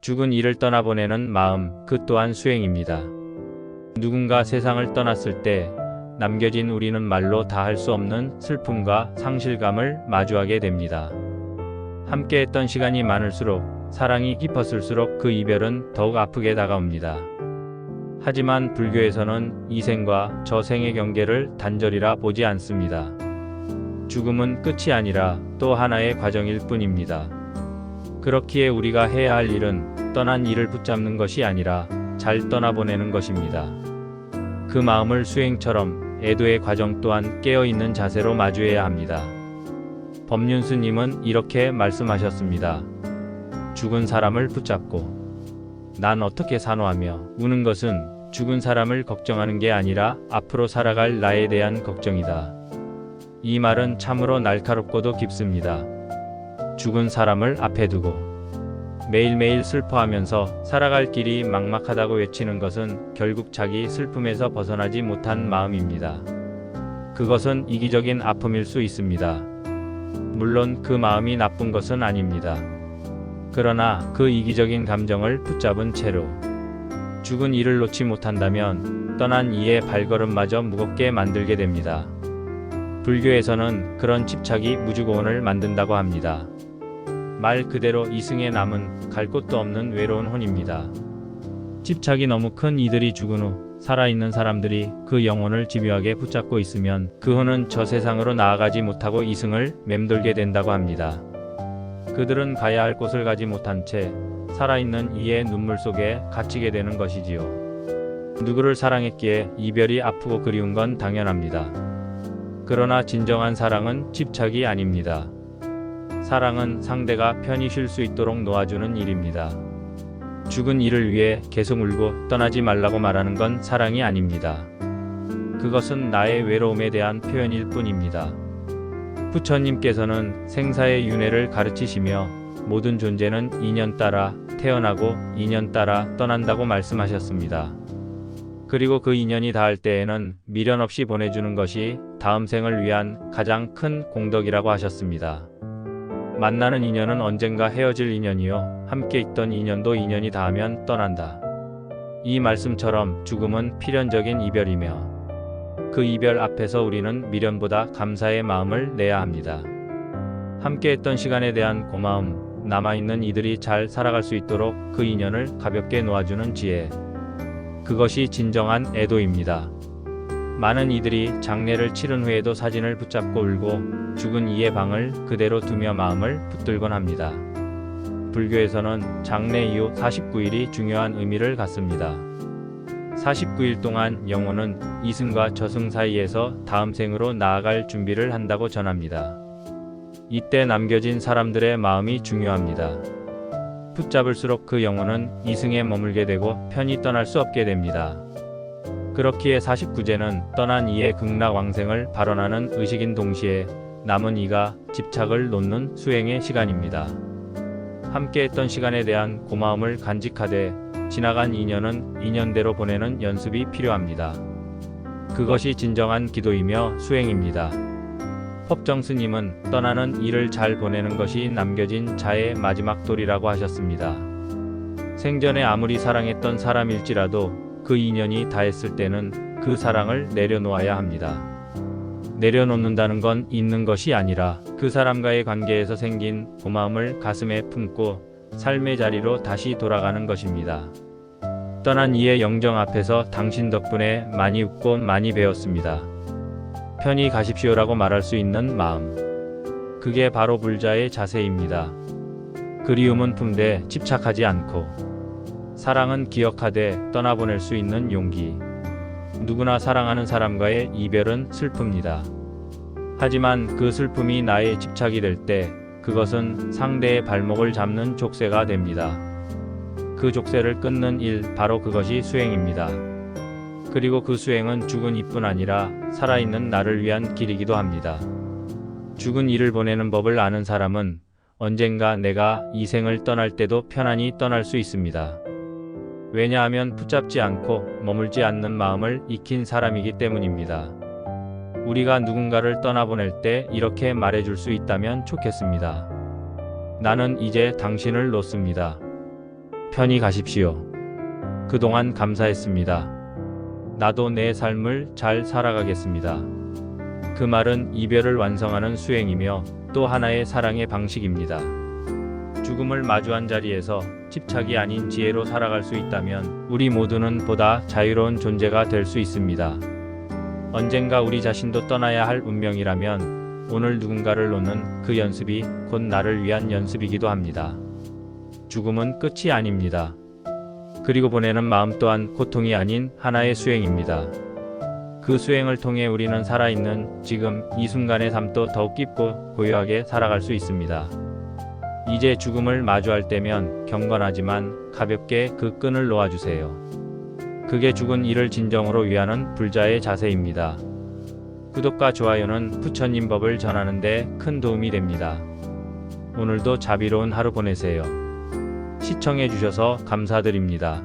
죽은 이를 떠나보내는 마음, 그 또한 수행입니다. 누군가 세상을 떠났을 때 남겨진 우리는 말로 다 할 수 없는 슬픔과 상실감을 마주하게 됩니다. 함께했던 시간이 많을수록, 사랑이 깊었을수록 그 이별은 더욱 아프게 다가옵니다. 하지만 불교에서는 이 생과 저 생의 경계를 단절이라 보지 않습니다. 죽음은 끝이 아니라 또 하나의 과정일 뿐입니다. 그렇기에 우리가 해야 할 일은 떠난 이를 붙잡는 것이 아니라 잘 떠나보내는 것입니다. 그 마음을 수행처럼 애도의 과정 또한 깨어있는 자세로 마주해야 합니다. 법륜스님은 이렇게 말씀하셨습니다. 죽은 사람을 붙잡고 난 어떻게 사노하며 우는 것은 죽은 사람을 걱정하는 게 아니라 앞으로 살아갈 나에 대한 걱정이다. 이 말은 참으로 날카롭고도 깊습니다. 죽은 사람을 앞에 두고 매일매일 슬퍼하면서 살아갈 길이 막막하다고 외치는 것은 결국 자기 슬픔에서 벗어나지 못한 마음입니다. 그것은 이기적인 아픔일 수 있습니다. 물론 그 마음이 나쁜 것은 아닙니다. 그러나 그 이기적인 감정을 붙잡은 채로 죽은 이를 놓지 못한다면 떠난 이의 발걸음마저 무겁게 만들게 됩니다. 불교에서는 그런 집착이 무주고원을 만든다고 합니다. 말 그대로 이승에 남은 갈 곳도 없는 외로운 혼입니다. 집착이 너무 큰 이들이 죽은 후 살아있는 사람들이 그 영혼을 집요하게 붙잡고 있으면 그 혼은 저 세상으로 나아가지 못하고 이승을 맴돌게 된다고 합니다. 그들은 가야 할 곳을 가지 못한 채 살아있는 이의 눈물 속에 갇히게 되는 것이지요. 누구를 사랑했기에 이별이 아프고 그리운 건 당연합니다. 그러나 진정한 사랑은 집착이 아닙니다. 사랑은 상대가 편히 쉴 수 있도록 놓아주는 일입니다. 죽은 이를 위해 계속 울고 떠나지 말라고 말하는 건 사랑이 아닙니다. 그것은 나의 외로움에 대한 표현일 뿐입니다. 부처님께서는 생사의 윤회를 가르치시며 모든 존재는 인연 따라 태어나고 인연 따라 떠난다고 말씀하셨습니다. 그리고 그 인연이 닿을 때에는 미련 없이 보내주는 것이 다음 생을 위한 가장 큰 공덕이라고 하셨습니다. 만나는 인연은 언젠가 헤어질 인연이요 함께 있던 인연도 인연이 닿으면 떠난다. 이 말씀처럼 죽음은 필연적인 이별이며 그 이별 앞에서 우리는 미련보다 감사의 마음을 내야 합니다. 함께했던 시간에 대한 고마움, 남아있는 이들이 잘 살아갈 수 있도록 그 인연을 가볍게 놓아주는 지혜, 그것이 진정한 애도입니다. 많은 이들이 장례를 치른 후에도 사진을 붙잡고 울고 죽은 이의 방을 그대로 두며 마음을 붙들곤 합니다. 불교에서는 장례 이후 49일이 중요한 의미를 갖습니다. 49일 동안 영혼은 이승과 저승 사이에서 다음 생으로 나아갈 준비를 한다고 전합니다. 이때 남겨진 사람들의 마음이 중요합니다. 붙잡을수록 그 영혼은 이승에 머물게 되고 편히 떠날 수 없게 됩니다. 그렇기에 49제는 떠난 이의 극락왕생을 발언하는 의식인 동시에 남은 이가 집착을 놓는 수행의 시간입니다. 함께했던 시간에 대한 고마움을 간직하되 지나간 인연은 인연대로 보내는 연습이 필요합니다. 그것이 진정한 기도이며 수행입니다. 법정스님은 떠나는 이를 잘 보내는 것이 남겨진 자의 마지막 도리라고 하셨습니다. 생전에 아무리 사랑했던 사람일지라도 그 인연이 다했을 때는 그 사랑을 내려놓아야 합니다. 내려놓는다는 건 잊는 것이 아니라 그 사람과의 관계에서 생긴 고마움을 가슴에 품고 삶의 자리로 다시 돌아가는 것입니다. 떠난 이의 영정 앞에서 당신 덕분에 많이 웃고 많이 배웠습니다. 편히 가십시오라고 말할 수 있는 마음. 그게 바로 불자의 자세입니다. 그리움은 품되 집착하지 않고, 사랑은 기억하되 떠나보낼 수 있는 용기. 누구나 사랑하는 사람과의 이별은 슬픕니다. 하지만 그 슬픔이 나의 집착이 될 때 그것은 상대의 발목을 잡는 족쇄가 됩니다. 그 족쇄를 끊는 일, 바로 그것이 수행입니다. 그리고 그 수행은 죽은 이뿐 아니라 살아있는 나를 위한 길이기도 합니다. 죽은 이를 보내는 법을 아는 사람은 언젠가 내가 이 생을 떠날 때도 편안히 떠날 수 있습니다. 왜냐하면 붙잡지 않고 머물지 않는 마음을 익힌 사람이기 때문입니다. 우리가 누군가를 떠나보낼 때 이렇게 말해줄 수 있다면 좋겠습니다. 나는 이제 당신을 놓습니다. 편히 가십시오. 그동안 감사했습니다. 나도 내 삶을 잘 살아가겠습니다. 그 말은 이별을 완성하는 수행이며 또 하나의 사랑의 방식입니다. 죽음을 마주한 자리에서 집착이 아닌 지혜로 살아갈 수 있다면 우리 모두는 보다 자유로운 존재가 될 수 있습니다. 언젠가 우리 자신도 떠나야 할 운명이라면 오늘 누군가를 놓는 그 연습이 곧 나를 위한 연습이기도 합니다. 죽음은 끝이 아닙니다. 그리고 보내는 마음 또한 고통이 아닌 하나의 수행입니다. 그 수행을 통해 우리는 살아있는 지금 이 순간의 삶도 더욱 깊고 고요하게 살아갈 수 있습니다. 이제 죽음을 마주할 때면 경건하지만 가볍게 그 끈을 놓아주세요. 그게 죽은 이를 진정으로 위하는 불자의 자세입니다. 구독과 좋아요는 부처님 법을 전하는 데 큰 도움이 됩니다. 오늘도 자비로운 하루 보내세요. 시청해 주셔서 감사드립니다.